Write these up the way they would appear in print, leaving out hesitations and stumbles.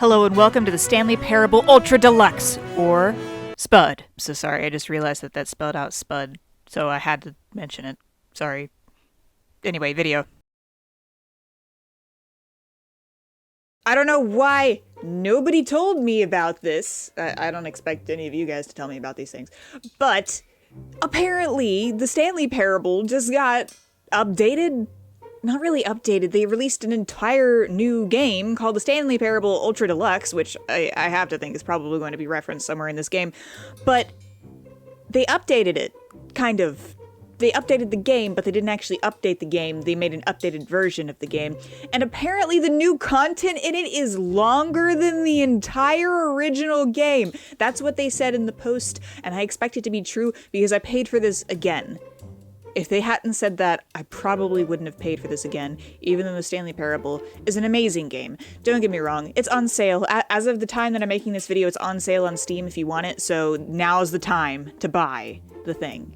Hello and welcome to the Stanley Parable Ultra Deluxe, or Spud. So sorry, I just realized that that spelled out Spud, so I had to mention it. Sorry. Anyway, video. I don't know why nobody told me about this. I don't expect any of you guys to tell me about these things. But apparently, the Stanley Parable just got updated. Not really updated. They released an entire new game called the Stanley Parable Ultra Deluxe, which I have to think is probably going to be referenced somewhere in this game. But they updated it, kind of. They updated the game, but they didn't actually update the game. They made an updated version of the game. And apparently the new content in it is longer than the entire original game. That's what they said in the post, and I expect it to be true because I paid for this again. If they hadn't said that, I probably wouldn't have paid for this again, even though the Stanley Parable is an amazing game. Don't get me wrong, it's on sale. As of the time that I'm making this video, it's on sale on Steam if you want it, so now's the time to buy the thing.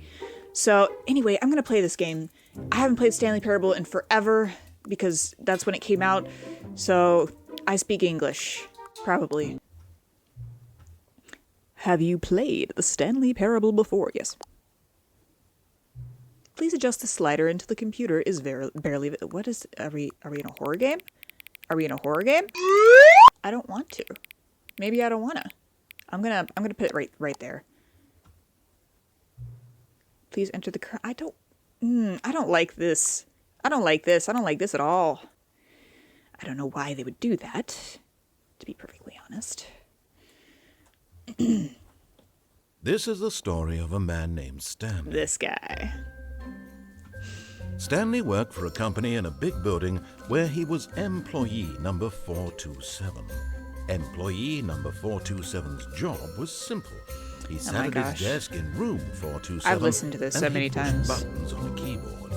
So anyway, I'm gonna play this game. I haven't played Stanley Parable in forever, because that's when it came out, so I speak English. Probably. Have you played the Stanley Parable before? Yes. Please adjust the slider until the computer is barely. What is? Are we in a horror game? Are we in a horror game? I don't want to. Maybe I don't wanna. I'm gonna put it right there. Please enter the current. I don't like this. I don't like this. I don't like this at all. I don't know why they would do that, to be perfectly honest. This is the story of a man named Stanley. This guy. Stanley worked for a company in a big building where he was employee number 427. Employee number 427's job was simple. He sat at his desk in room 427. I've listened to this so many times. Buttons on a keyboard.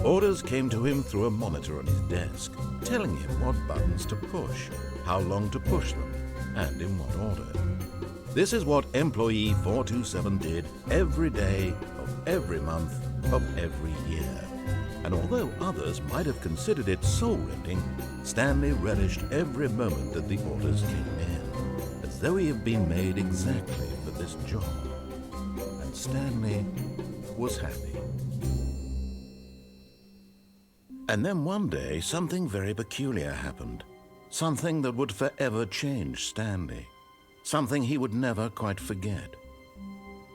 Orders came to him through a monitor on his desk, telling him what buttons to push, how long to push them, and in what order. This is what employee 427 did every day of every month of every year. And although others might have considered it soul-rending, Stanley relished every moment that the orders came in, as though he had been made exactly for this job. And Stanley was happy. And then one day, something very peculiar happened. Something that would forever change Stanley. Something he would never quite forget.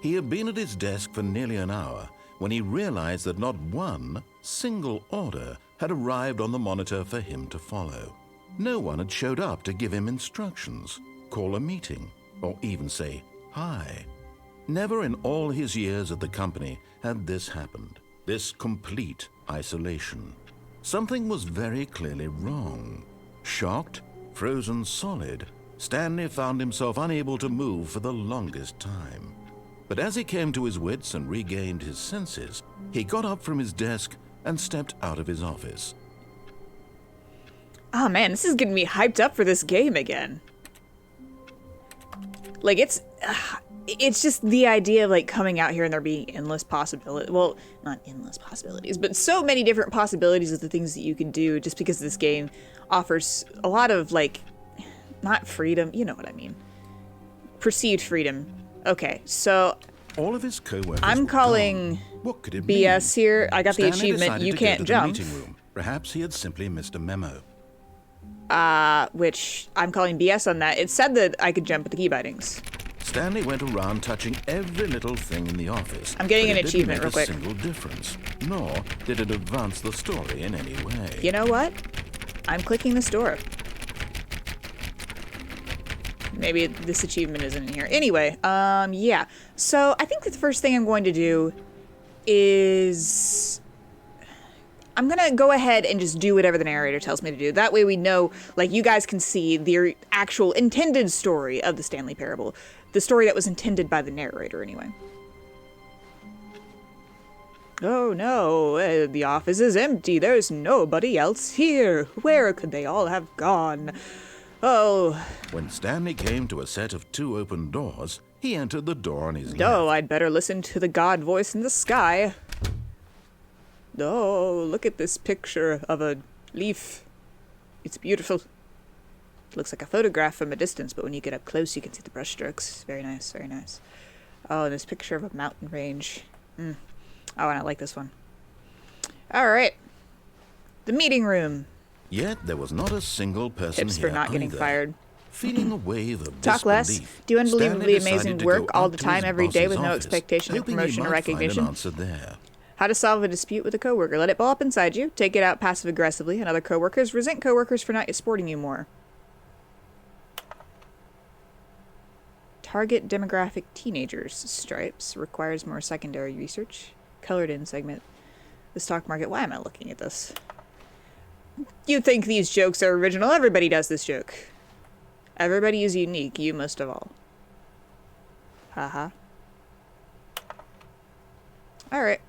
He had been at his desk for nearly an hour when he realized that not one single order had arrived on the monitor for him to follow. No one had showed up to give him instructions, call a meeting, or even say hi. Never in all his years at the company had this happened, this complete isolation. Something was very clearly wrong. Shocked, frozen solid, Stanley found himself unable to move for the longest time. But as he came to his wits and regained his senses, he got up from his desk and stepped out of his office. Oh man, this is getting me hyped up for this game again. Like, it's just the idea of, like, coming out here and there being endless possibilities. Well, not endless possibilities, but so many different possibilities of the things that you can do just because this game offers a lot of, like, not freedom, you know what I mean. Perceived freedom. Okay, so all of his co-workers I'm calling what could it BS mean? here. I got Stanley the achievement, you decided to go can't to the jump. meeting room. Perhaps he had simply missed a memo. Which I'm calling BS on that. It said that I could jump with the key bindings. Stanley went around touching every little thing in the office. I'm getting an it achievement didn't real make quick. a single difference, nor did it advance the story in any way. You know what? I'm clicking this door. Maybe this achievement isn't in here. Anyway, yeah. So I think that the first thing I'm going to do is I'm gonna go ahead and just do whatever the narrator tells me to do. That way we know, like, you guys can see the actual intended story of the Stanley Parable. The story that was intended by the narrator, anyway. Oh no, the office is empty. There's nobody else here. Where could they all have gone? Oh. When Stanley came to a set of 2 open doors, he entered the door on his left. Oh, I'd better listen to the God voice in the sky. Oh, look at this picture of a leaf. It's beautiful. Looks like a photograph from a distance, but when you get up close, you can see the brushstrokes. Very nice, very nice. Oh, and this picture of a mountain range. Oh, and I like this one. All right. The meeting room. Yet there was not a single person Tips here for not getting either. fired. Feeling a wave of Talk less. disbelief, Do unbelievably Stanley amazing decided to work go all up the to time, his every day, boss's with no office, expectation of hoping he promotion or might find recognition. an answer there. How to solve a dispute with a coworker. Let it ball up inside you. Take it out passive-aggressively, and other coworkers resent coworkers for not supporting you more. Target demographic teenagers. Stripes. Requires more secondary research. Colored in segment. The stock market. Why am I looking at this? You think these jokes are original? Everybody does this joke. Everybody is unique. You most of all. Haha. Alright.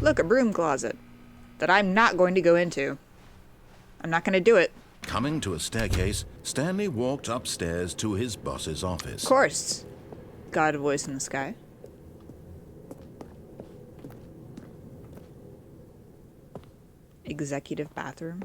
Look, a broom closet that I'm not going to go into. I'm not going to do it. Coming to a staircase, Stanley walked upstairs to his boss's office. Of course. God voice in the sky. Executive bathroom.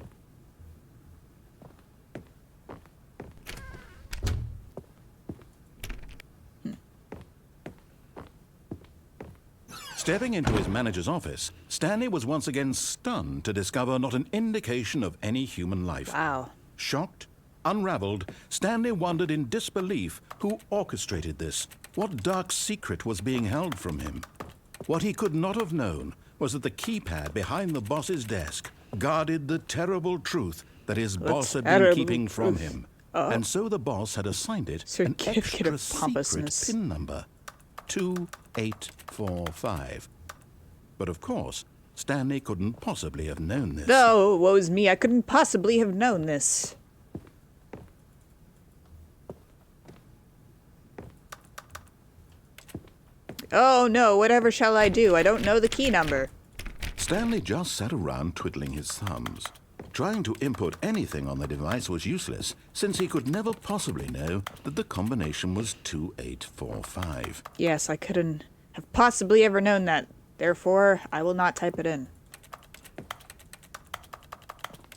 Stepping into his manager's office, Stanley was once again stunned to discover not an indication of any human life. Wow. Shocked, unraveled, Stanley wondered in disbelief who orchestrated this, what dark secret was being held from him. What he could not have known was that the keypad behind the boss's desk guarded the terrible truth that his boss had been keeping from him. And so the boss had assigned it an Certificate of extra secret pompousness. PIN number, 2845. But of course, Stanley couldn't possibly have known this. Oh, woe is me. I couldn't possibly have known this. Oh no, whatever shall I do? I don't know the key number. Stanley just sat around twiddling his thumbs. Trying to input anything on the device was useless, since he could never possibly know that the combination was 2845. Yes, I couldn't have possibly ever known that. Therefore, I will not type it in.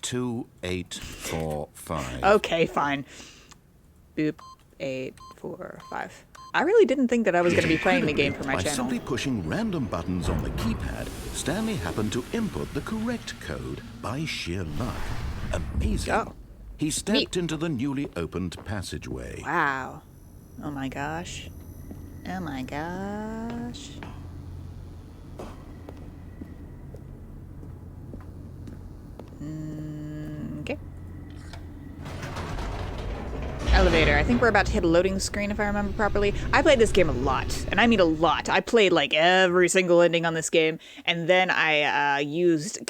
2845. Okay, fine. Boop. 845. I really didn't think that I was going to be playing the game for my By channel. simply pushing random buttons on the keypad, Stanley happened to input the correct code by sheer luck. Amazing. Oh. He stepped into the newly opened passageway. Wow. Oh my gosh. Oh my gosh. Okay. Elevator. I think we're about to hit a loading screen if I remember properly. I played this game a lot, and I mean a lot. I played like every single ending on this game, and then I used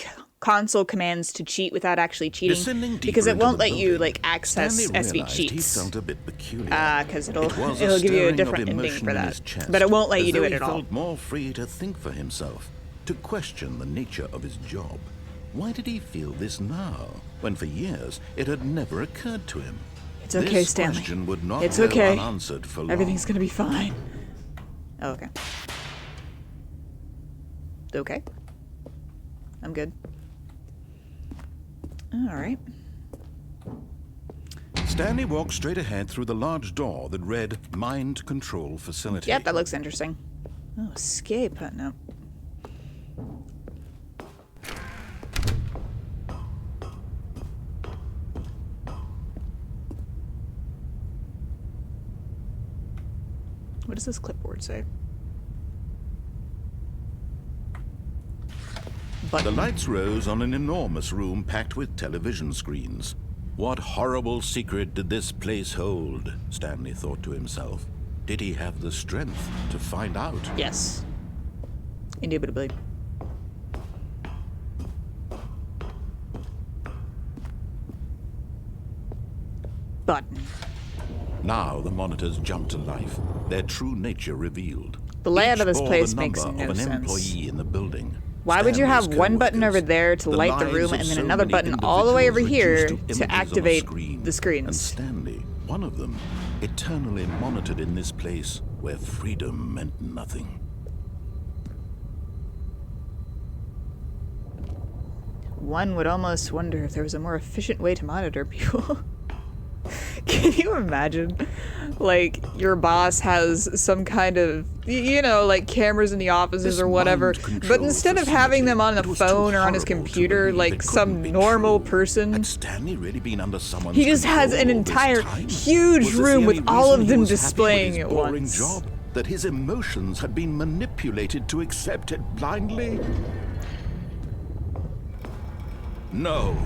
console commands to cheat without actually cheating, because it won't let you like access SV cheats. He felt a bit peculiar. Because it'll give you a different ending for that, but it won't let you do it at all. He felt more free to think for himself, to question the nature of his job. Why did he feel this now, when for years it had never occurred to him? It's okay, This Stanley. question would not It's go okay. unanswered for long. Everything's gonna be fine. Oh, okay. Okay. I'm good. Alright. Stanley walked straight ahead through the large door that read Mind Control Facility. Yep, that looks interesting. Oh, escape. No. What does this clipboard say? The lights rose on an enormous room packed with television screens. What horrible secret did this place hold? Stanley thought to himself. Did he have the strength to find out? Yes. Indubitably. Button. Now the monitors jumped to life, their true nature revealed. The layout Each of this bore place the makes number no of an sense. employee in the building. Why would you have Stanley's one button co-workers, over there to the light the lives room of and then so another many button all the way over individuals here reduced to images on a activate screen. the screens? And Stanley, one of them, eternally monitored in this place where freedom meant nothing. One would almost wonder if there was a more efficient way to monitor people. Can you imagine? Like, your boss has some kind of, you know, like cameras in the offices This or whatever, mind but control instead of having them on a facility, it was too phone or on his horrible to computer, believe like it some couldn't be normal true. person, Had Stanley really been under someone's he just has an control all this entire time? huge Was this the room with only all reason of he them was happy with displaying his at boring once. job? That his emotions had been manipulated to accept it blindly? No,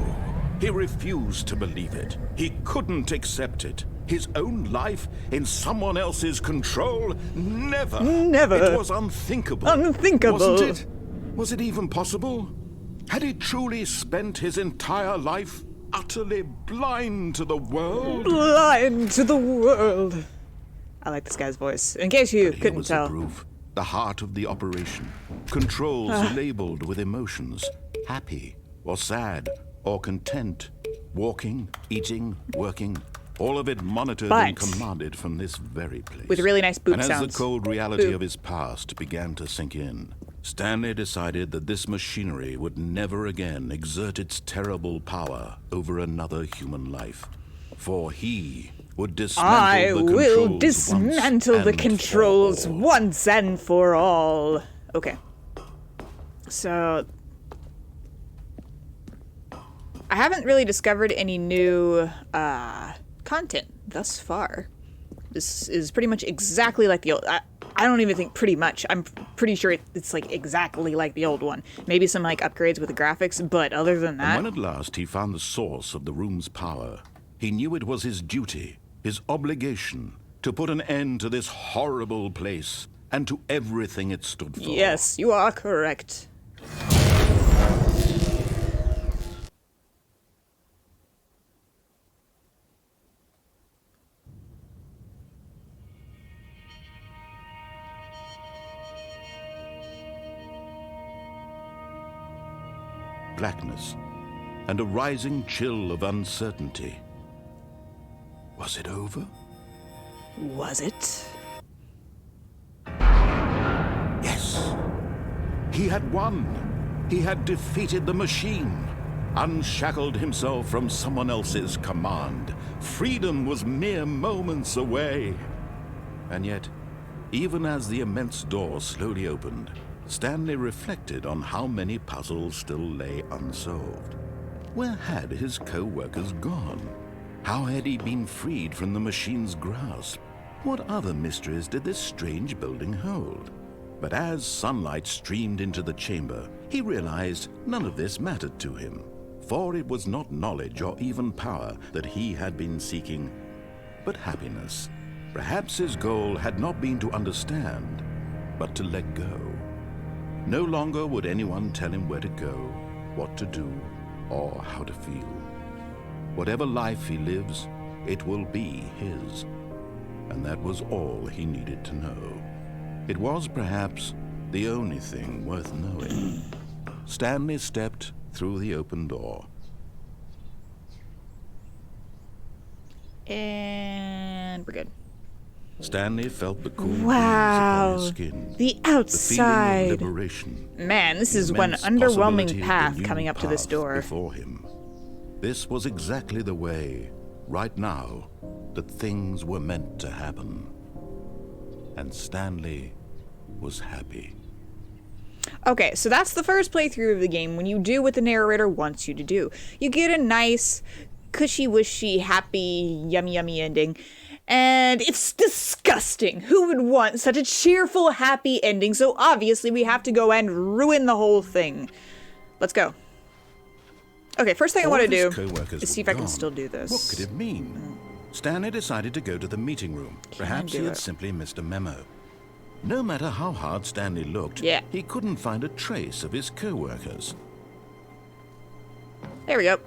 he refused to believe it. He couldn't accept it. His own life in someone else's control? Never. Never. It was unthinkable. Unthinkable. Wasn't it? Was it even possible? Had he truly spent his entire life utterly blind to the world? Blind to the world. I like this guy's voice, in case you But here couldn't was tell. the proof. The heart of the operation. Controls labeled with emotions. Happy, or sad, or content. Walking, eating, working. All of it monitored and But- commanded from this very place. With really nice boop and sounds. as the cold reality Boop. of his past began to sink in, Stanley decided that this machinery would never again exert its terrible power over another human life. For he would dismantle I the will controls dismantle once the and controls for all. once and for all. Okay. So, I haven't really discovered any new content thus far. This is pretty much exactly like the old. I don't even think pretty much. I'm pretty sure it's like exactly like the old one. Maybe some like upgrades with the graphics, but other than And that, when at last he found the source of the room's power, he knew it was his duty, his obligation, to put an end to this horrible place and to everything it stood for. yes, you are correct. Blackness and a rising chill of uncertainty. Was it over? Was it? Yes. He had won. He had defeated the machine, unshackled himself from someone else's command. Freedom was mere moments away. And yet, even as the immense door slowly opened, Stanley reflected on how many puzzles still lay unsolved. Where had his co-workers gone? How had he been freed from the machine's grasp? What other mysteries did this strange building hold? But as sunlight streamed into the chamber, he realized none of this mattered to him, for it was not knowledge or even power that he had been seeking, but happiness. Perhaps his goal had not been to understand, but to let go. No longer would anyone tell him where to go, what to do, or how to feel. Whatever life he lives, it will be his. And that was all he needed to know. It was perhaps the only thing worth knowing. Stanley stepped through the open door. And we're good. Stanley felt the cool breeze Wow. upon his skin. The The feeling outside. of liberation. Man, this The is one immense underwhelming possibility of the path new coming up to this path door. Before him. This was exactly the way, right now, that things were meant to happen. And Stanley was happy. Okay, so that's the first playthrough of the game when you do what the narrator wants you to do. You get a nice, cushy-wishy, happy, yummy ending. And it's disgusting. Who would want such a cheerful, happy ending? So obviously we have to go and ruin the whole thing. Let's go. Okay, first thing I All want of to his do co-workers is see if were I can gone. still do this. What could it mean? Stanley decided to go to the meeting room. Perhaps he do had it? simply missed a memo. No matter how hard Stanley looked, Yeah. he couldn't find a trace of his co-workers. There we go.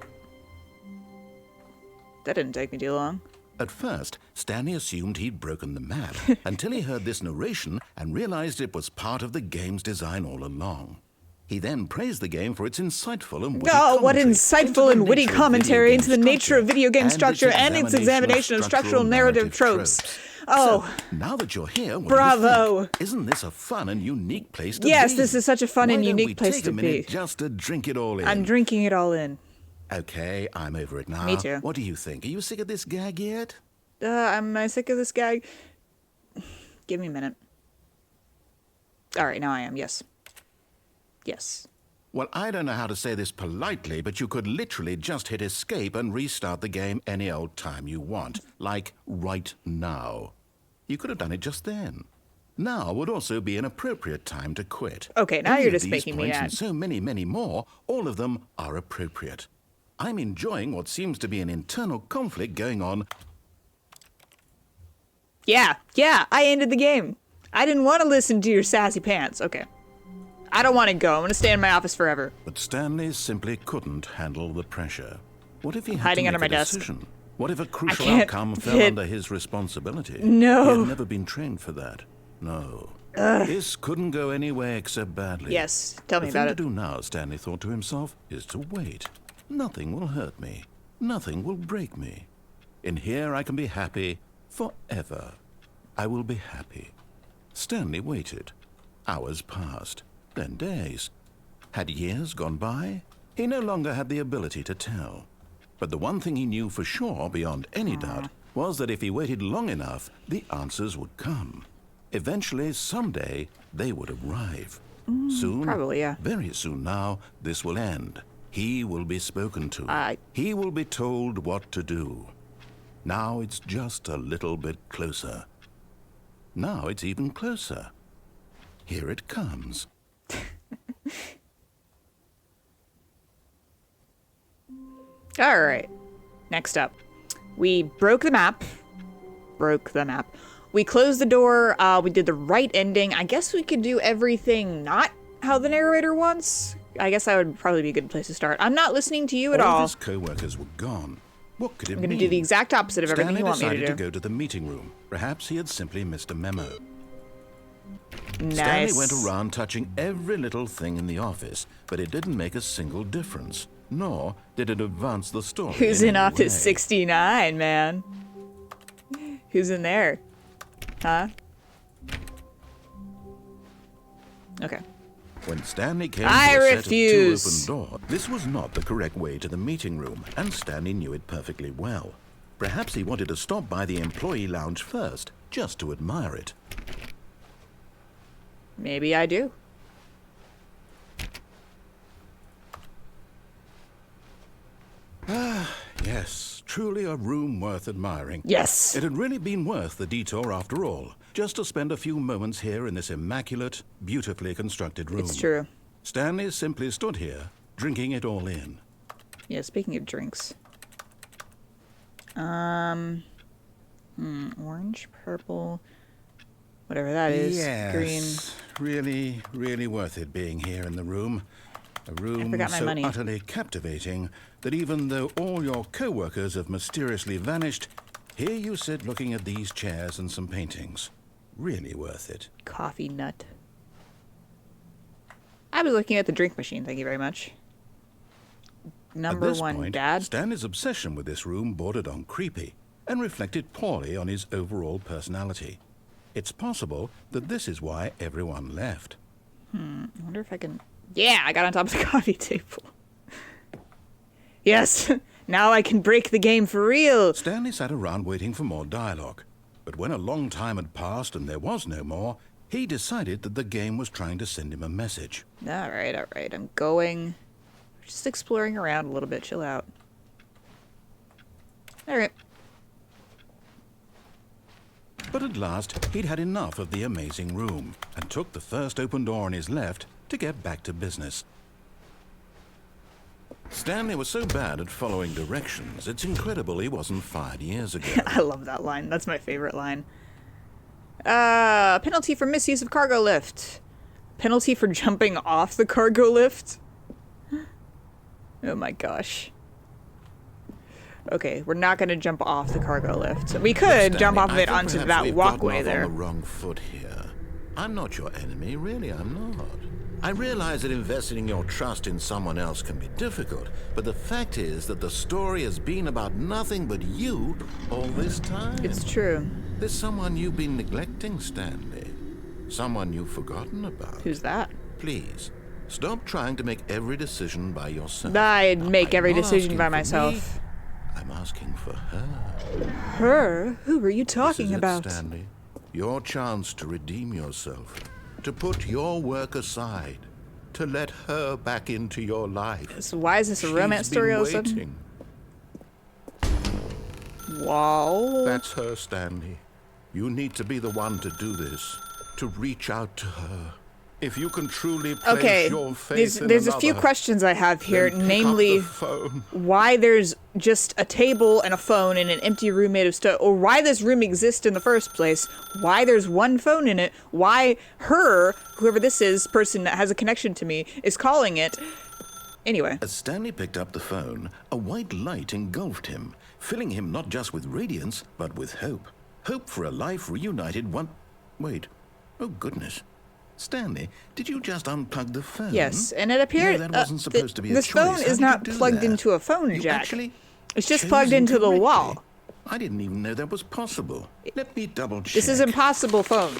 That didn't take me too long. At first, Stanley assumed he'd broken the map until he heard this narration and realized it was part of the game's design all along. He then praised the game for its insightful and witty Oh, what commentary insightful into the and witty nature of video commentary game into the nature of video game and structure and its examination of structural narrative tropes. Oh, So, now that you're here, what bravo. do you think? Isn't this a fun and unique place to Yes, be? this is such a fun and Why don't unique we place take to a minute be. just to drink it all in? I'm drinking it all in. Okay, I'm over it now. Me too. What do you think? Are you sick of this gag yet? Am I sick of this guy? Give me a minute. All right, now I am. Yes. Yes. Well, I don't know how to say this politely, but you could literally just hit escape and restart the game any old time you want. Like right now. You could have done it just then. Now would also be an appropriate time to quit. Okay, now Any you're of just these making me points mad. and so many, many more, all of them are appropriate. I'm enjoying what seems to be an internal conflict going on. Yeah, I ended the game. I didn't want to listen to your sassy pants. Okay. I don't want to go. I'm going to stay in my office forever. But Stanley simply couldn't handle the pressure. What if he had Hiding to under make my a desk. decision? What if a crucial can't outcome fell fit- under his responsibility? No. He had never been trained for that. No. This couldn't go any way except badly. Yes, tell me The about thing it. to do now, Stanley thought to himself, is to wait. Nothing will hurt me. Nothing will break me. In here I can be happy forever. I will be happy. Stanley waited. Hours passed, then days. Had years gone by? He no longer had the ability to tell. But the one thing he knew for sure, beyond any doubt, was that if he waited long enough, the answers would come. Eventually, someday, they would arrive. Soon, probably, yeah. very soon now, this will end. He will be spoken to. He will be told what to do. Now it's just a little bit closer. Now it's even closer. Here it comes. All right. Next up. We broke the map. We closed the door. We did the right ending. I guess we could do everything not how the narrator wants. I guess that would probably be a good place to start. I'm not listening to you at all. All of his co-workers were gone. What could it mean? I'm going to do the exact opposite of everything Stanley you want me to decided do. to go to the meeting room. Perhaps he had simply missed a memo. Nice. Stanley went around touching every little thing in the office, but it didn't make a single difference, nor did it advance the story. Who's in any Office way. 69, man? Who's in there? Huh? Okay. When Stanley came I to a refuse. set of two open doors, this was not the correct way to the meeting room, and Stanley knew it perfectly well. Perhaps he wanted to stop by the employee lounge first, just to admire it. Maybe I do. Yes, truly a room worth admiring. Yes. It had really been worth the detour after all, just to spend a few moments here in this immaculate, beautifully constructed room. It's true. Stanley simply stood here, drinking it all in. Yeah, speaking of drinks. Orange, purple, whatever that is. Yes, Green. really, really worth it being here in the room. A room forgot my so money. utterly captivating that even though all your co-workers have mysteriously vanished, here you sit looking at these chairs and some paintings. Really worth it. Coffee nut. I was looking at the drink machine, thank you very much. Number At this one, point, Dad. Stanley's obsession with this room bordered on creepy and reflected poorly on his overall personality. It's possible that this is why everyone left. I wonder if I can... Yeah, I got on top of the coffee table. Yes, now I can break the game for real. Stanley sat around waiting for more dialogue. But when a long time had passed and there was no more, he decided that the game was trying to send him a message. All right, I'm going. Just exploring around a little bit, chill out. All right. But at last, he'd had enough of the amazing room and took the first open door on his left to get back to business. Stanley was so bad at following directions, it's incredible he wasn't fired years ago. I love that line. That's my favorite line. Penalty for misuse of cargo lift. Penalty for jumping off the cargo lift. Oh my gosh. Okay, we're not going to jump off the cargo lift. We could jump off of it onto that walkway there. On the wrong foot here. I'm not your enemy, really, I'm not. I realize that investing your trust in someone else can be difficult, but the fact is that the story has been about nothing but you all this time. It's true. There's someone you've been neglecting, Stanley. Someone you've forgotten about. Who's that? Please, Stop trying to make every decision by yourself. I'd make every I'm not decision by asking for myself. me, I'm asking for her. Her? Who are you This talking is it, about? Stanley. Your chance to redeem yourself, to put your work aside, to let her back into your life. So why is this a romance She's story been all of a sudden? waiting. Wow. That's her, Stanley. You need to be the one to do this, to reach out to her. If you can truly place Okay, your faith in there's a few another, questions I have here, then pick namely up the phone. why there's just a table and a phone in an empty room made of stone, or why this room exists in the first place, why there's one phone in it, why her, whoever this is, person that has a connection to me, is calling it. Anyway. As Stanley picked up the phone, a white light engulfed him, filling him not just with radiance, but with hope. Hope for a life reunited one... Wait. Oh, goodness. Stanley, did you just unplug the phone? Yes, and it appeared No, that wasn't supposed to be a this choice. phone How is did not you do plugged that? into a phone You jack. actually It's just chose plugged into the incorrectly. wall. I didn't even know that was possible. Let me double check. This is impossible phone.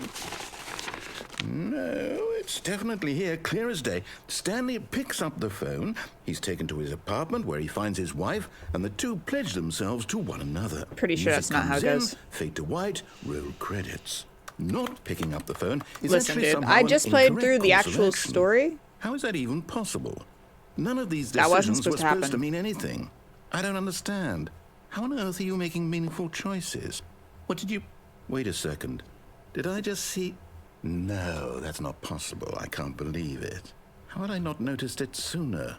No, it's definitely here, clear as day. Stanley picks up the phone. He's taken to his apartment where he finds his wife, and the two pledge themselves to one another. Pretty sure Music that's not how it comes goes. in, fade to white, roll credits. Not picking up the phone is Listen, actually dude, somehow I an just played incorrect through the course of actual action. story. How is that even possible? None of these That wasn't decisions were supposed to supposed to happen. mean anything. I don't understand. How on earth are you making meaningful choices? What did you... Wait a second. Did I just see... No, that's not possible. I can't believe it. How had I not noticed it sooner?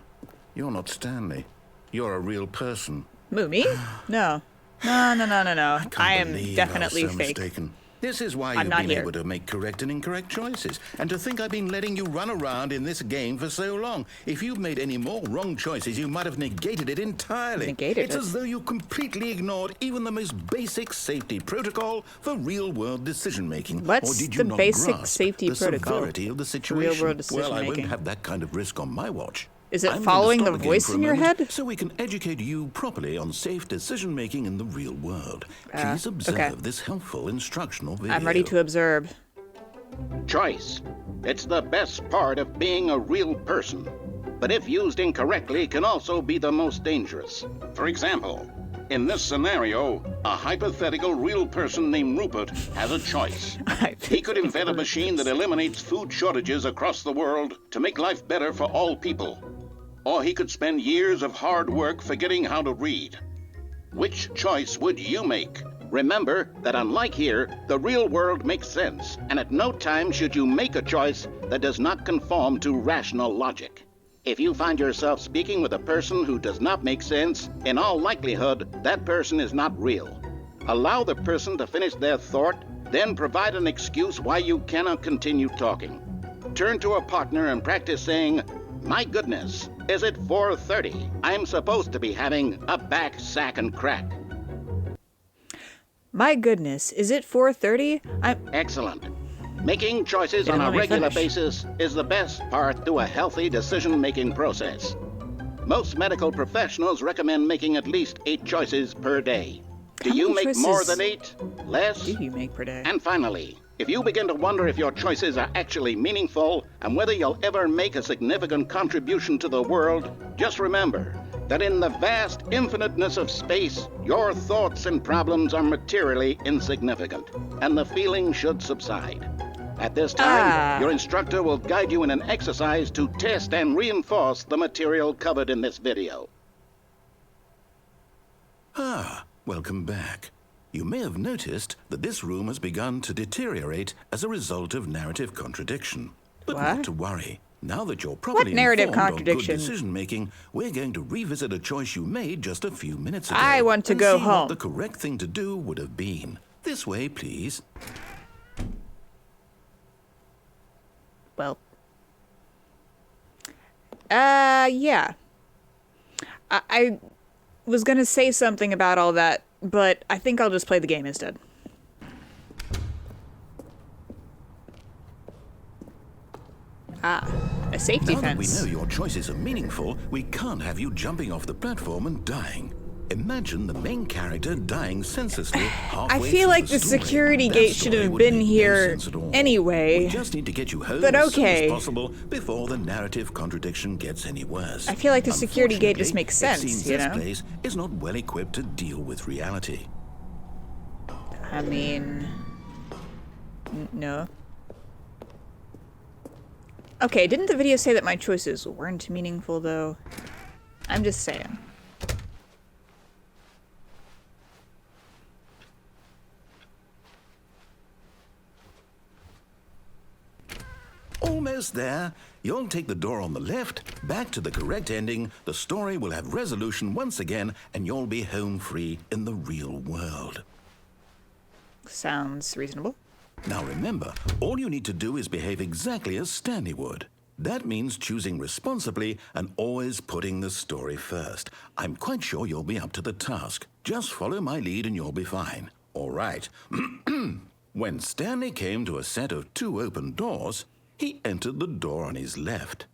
You're not Stanley. You're a real person. Who, me? No. No. Can't I am believe definitely I was so fake. mistaken. This is why I'm you've not been here. able to make correct and incorrect choices. And to think I've been letting you run around in this game for so long. If you've made any more wrong choices, you might have negated it entirely. Negated it's it? as though you completely ignored even the most basic safety protocol for real-world decision-making. What's or did you the not basic grasp safety the protocol severity of the for situation? real-world Well, I decision-making? won't have that kind of risk on my watch. Is it I'm following going the to stop game voice for a in your moment head? so we can educate you properly on safe decision-making in the real world. Please observe okay. this helpful instructional video. I'm ready to observe. Choice. It's the best part of being a real person. But if used incorrectly, can also be the most dangerous. For example, in this scenario, a hypothetical real person named Rupert has a choice. He could invent a machine that eliminates food shortages across the world to make life better for all people. Or he could spend years of hard work forgetting how to read. Which choice would you make? Remember that unlike here, the real world makes sense, and at no time should you make a choice that does not conform to rational logic. If you find yourself speaking with a person who does not make sense, in all likelihood, that person is not real. Allow the person to finish their thought, then provide an excuse why you cannot continue talking. Turn to a partner and practice saying, "My goodness, is it 4:30? I'm supposed to be having a back, sack, and crack." My goodness, is it 4:30? Excellent. Making choices Yeah, on a let me regular finish. basis is the best part to a healthy decision-making process. Most medical professionals recommend making at least 8 choices per day. Do How you many make more choices than 8? Less? do you make per day? And finally, if you begin to wonder if your choices are actually meaningful and whether you'll ever make a significant contribution to the world, just remember that in the vast infiniteness of space, your thoughts and problems are materially insignificant, and the feeling should subside. At this time, your instructor will guide you in an exercise to test and reinforce the material covered in this video. Welcome back. You may have noticed that this room has begun to deteriorate as a result of narrative contradiction. But What? not to worry. Now that you're properly narrative informed on contradiction? good decision-making, we're going to revisit a choice you made just a few minutes ago. I want to and go see home. what the correct thing to do would have been. This way, please. Well. Yeah. I was gonna say something about all that, but I think I'll just play the game instead. A safety Now that we fence. know your choices are meaningful, we can't have you jumping off the platform and dying. Imagine the main character dying senselessly halfway I through feel like the the story. security That gate should story have would been make no here sense at all. anyway. We just need to get you home But as soon okay. as possible before the narrative contradiction gets any worse. I feel like the security gate just Unfortunately, makes sense, it seems you this know? place is not well equipped to deal with reality. I mean... no. Okay, didn't the video say that my choices weren't meaningful, though? I'm just saying. Almost there. You'll take the door on the left, back to the correct ending, the story will have resolution once again, and you'll be home free in the real world. Sounds reasonable. Now remember, all you need to do is behave exactly as Stanley would. That means choosing responsibly and always putting the story first. I'm quite sure you'll be up to the task. Just follow my lead and you'll be fine. All right. When Stanley came to a set of 2 open doors, he entered the door on his left.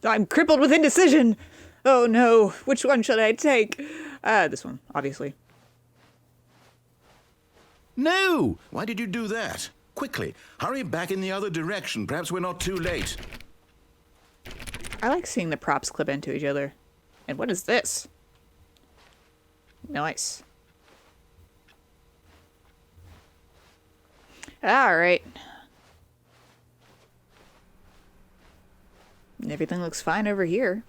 I'm crippled with indecision! Oh no, which one should I take? This one, obviously. No! Why did you do that? Quickly, hurry back in the other direction. Perhaps we're not too late. I like seeing the props clip into each other. And what is this? Nice. Alright. Everything looks fine over here.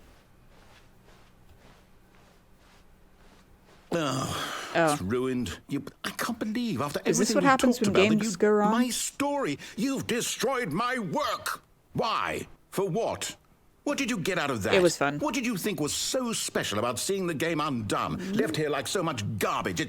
It's ruined. I can't believe after everything Is this what we happens talked when about that games you- go wrong? My story. You've destroyed my work. Why? For what? What did you get out of that? It was fun. What did you think was so special about seeing the game undone, left here like so much garbage?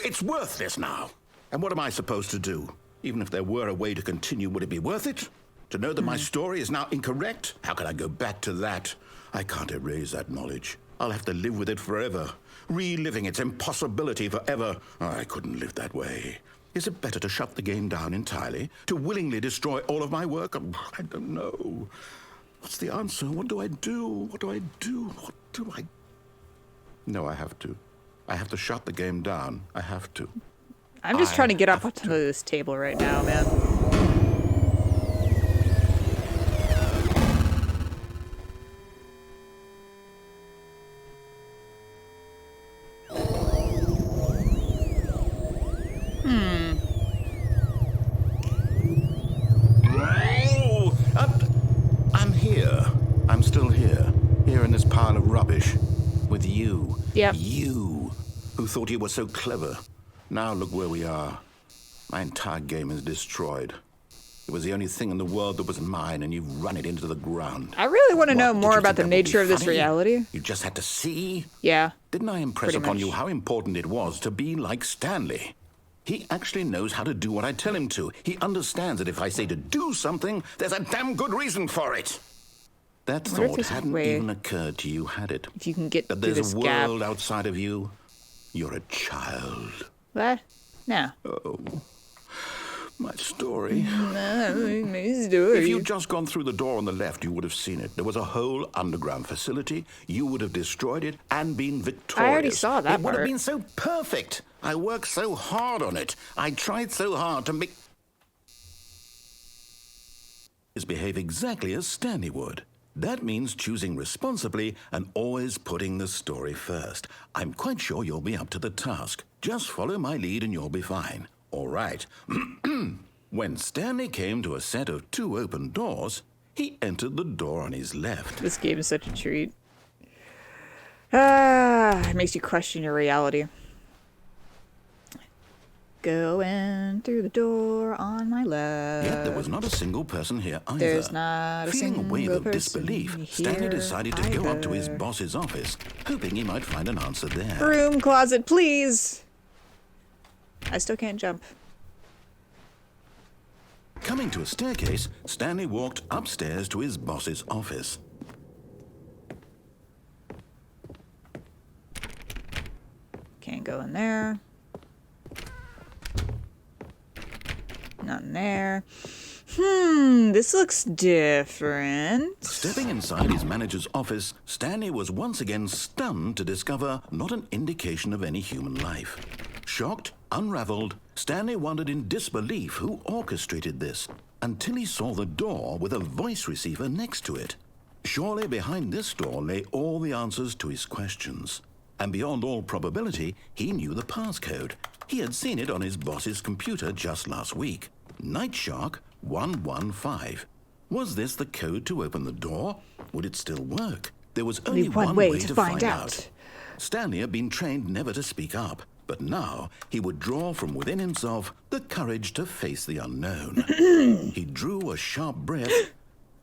It's worthless now. And what am I supposed to do? Even if there were a way to continue, would it be worth it? To know that my story is now incorrect? How can I go back to that? I can't erase that knowledge. I'll have to live with it forever, reliving its impossibility forever. I couldn't live that way. Is it better to shut the game down entirely? To willingly destroy all of my work? I don't know. What's the answer? What do I do? What do I do? What do I... No, I have to. I have to shut the game down. I have to. I'm just trying to get up onto this table right now, man. Oh, I'm here. I'm still here. Here in this pile of rubbish. With you. Yep. You, who thought you were so clever. Now look where we are. My entire game is destroyed. It was the only thing in the world that was mine, and you've run it into the ground. I really want to What, know did more you about think the that would be nature of this funny? reality. You just had to see? Yeah. Didn't I impress Pretty upon much. you how important it was to be like Stanley? He actually knows how to do what I tell him to. He understands that if I say to do something, there's a damn good reason for it. That wonder if thought there's a hadn't way- even occurred to you, had it? If you can get That through there's this a gap. world outside of you. You're a child. What? No. My story. My story. If you'd just gone through the door on the left, you would have seen it. There was a whole underground facility. You would have destroyed it and been victorious. I already saw that It would have part. been so perfect. I worked so hard on it. I tried so hard to make... behave exactly as Stanley would. That means choosing responsibly and always putting the story first. I'm quite sure you'll be up to the task. Just follow my lead and you'll be fine. All right. When Stanley came to a set of 2 open doors, he entered the door on his left. This game is such a treat. It makes you question your reality. Going through the door on my left. Yet there was not a single person here either. There's not a Feeling a wave single of person disbelief, Stanley here decided to go up to his either. boss's office, hoping he might find an answer there. Broom closet, please. I still can't jump. Coming to a staircase, Stanley walked upstairs to his boss's office. Can't go in there. Not in there. This looks different. Stepping inside his manager's office, Stanley was once again stunned to discover not an indication of any human life. Shocked, unraveled, Stanley wondered in disbelief who orchestrated this, until he saw the door with a voice receiver next to it. Surely behind this door lay all the answers to his questions. And beyond all probability, he knew the passcode. He had seen it on his boss's computer just last week. Night Shark 115. Was this the code to open the door? Would it still work? There was only one way to find out. Stanley had been trained never to speak up, but now he would draw from within himself the courage to face the unknown. He drew a sharp breath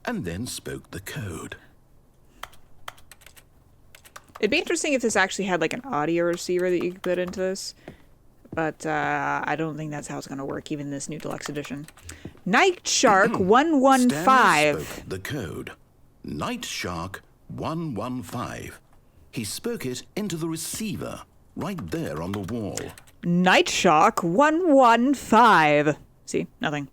and then spoke the code. It'd be interesting if this actually had like an audio receiver that you could put into this. But I don't think that's how it's going to work, even in this new deluxe edition. Night Shark 115. Stanley spoke the code. Night Shark 115. He spoke it into the receiver, right there on the wall. Night Shark 115. See, nothing.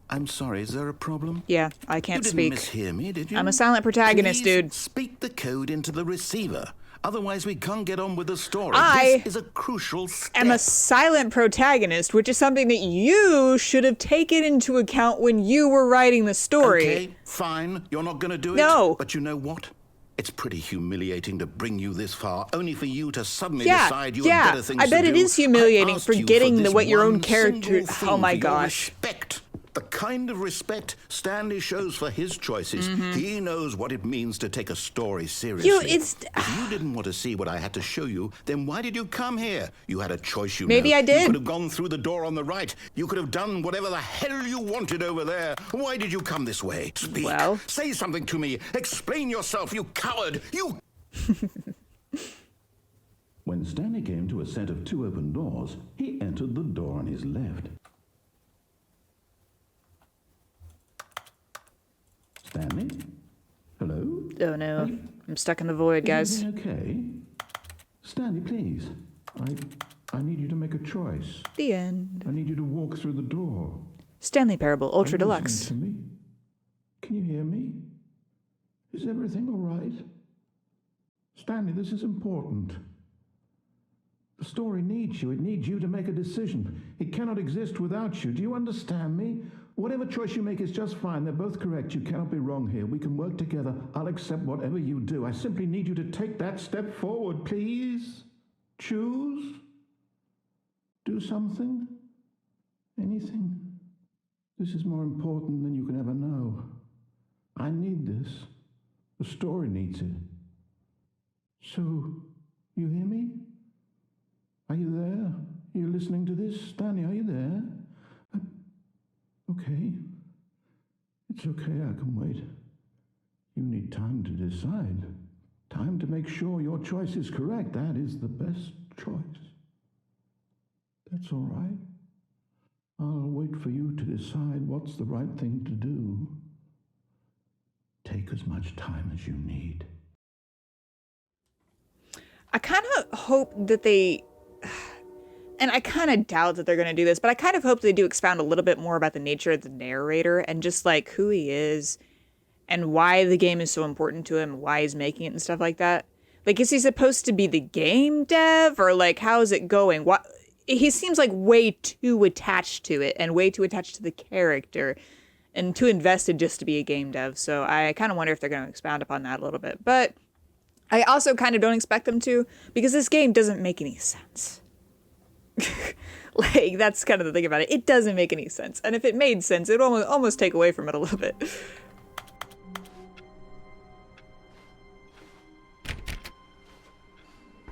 I'm sorry, is there a problem? Yeah, I can't You speak. didn't mishear me, did you? I'm a silent protagonist, Please dude. Speak the code into the receiver. Otherwise, we can't get on with the story. I This is a crucial step. I'm a silent protagonist, which is something that you should have taken into account when you were writing the story. Okay, fine. You're not going to do it? No. But you know what? It's pretty humiliating to bring you this far, only for you to suddenly Yeah, decide you yeah. have better things I bet to it do. is humiliating I asked for you getting this what your own one character- single thing Oh my for your gosh. Respect. The kind of respect Stanley shows for his choices. He knows what it means to take a story seriously. If you didn't want to see what I had to show you, then why did you come here? You had a choice, you Maybe know. I did. You could have gone through the door on the right. You could have done whatever the hell you wanted over there. Why did you come this way? Speak. Well. Say something to me. Explain yourself, you coward. You... When Stanley came to a set of two open doors, he entered the door on his left. Stanley? Hello? Oh no, I'm stuck in the void, guys. Okay. Stanley, please. I need you to make a choice. The end. I need you to walk through the door. Stanley Parable Ultra Are you Deluxe. listening to me? Can you hear me? Is everything all right? Stanley, this is important. The story needs you. It needs you to make a decision. It cannot exist without you. Do you understand me? Whatever choice you make is just fine. They're both correct. You cannot be wrong here. We can work together. I'll accept whatever you do. I simply need you to take that step forward, please. Choose. Do something. Anything. This is more important than you can ever know. I need this. The story needs it. So, you hear me? Are you there? Are you listening to this? Stanley, are you there? Okay. It's okay, I can wait. You need time to decide. Time to make sure your choice is correct. That is the best choice. That's all right. I'll wait for you to decide what's the right thing to do. Take as much time as you need. I kind of hope that they, and I kind of doubt that they're going to do this, but I kind of hope they do expound a little bit more about the nature of the narrator and just like who he is and why the game is so important to him, why he's making it and stuff like that. Like, is he supposed to be the game dev or like, how is it going? What? He seems like way too attached to it and way too attached to the character and too invested just to be a game dev. So I kind of wonder if they're going to expound upon that a little bit, but I also kind of don't expect them to, because this game doesn't make any sense. Like, that's kind of the thing about it. It doesn't make any sense. And if it made sense, it would almost take away from it a little bit.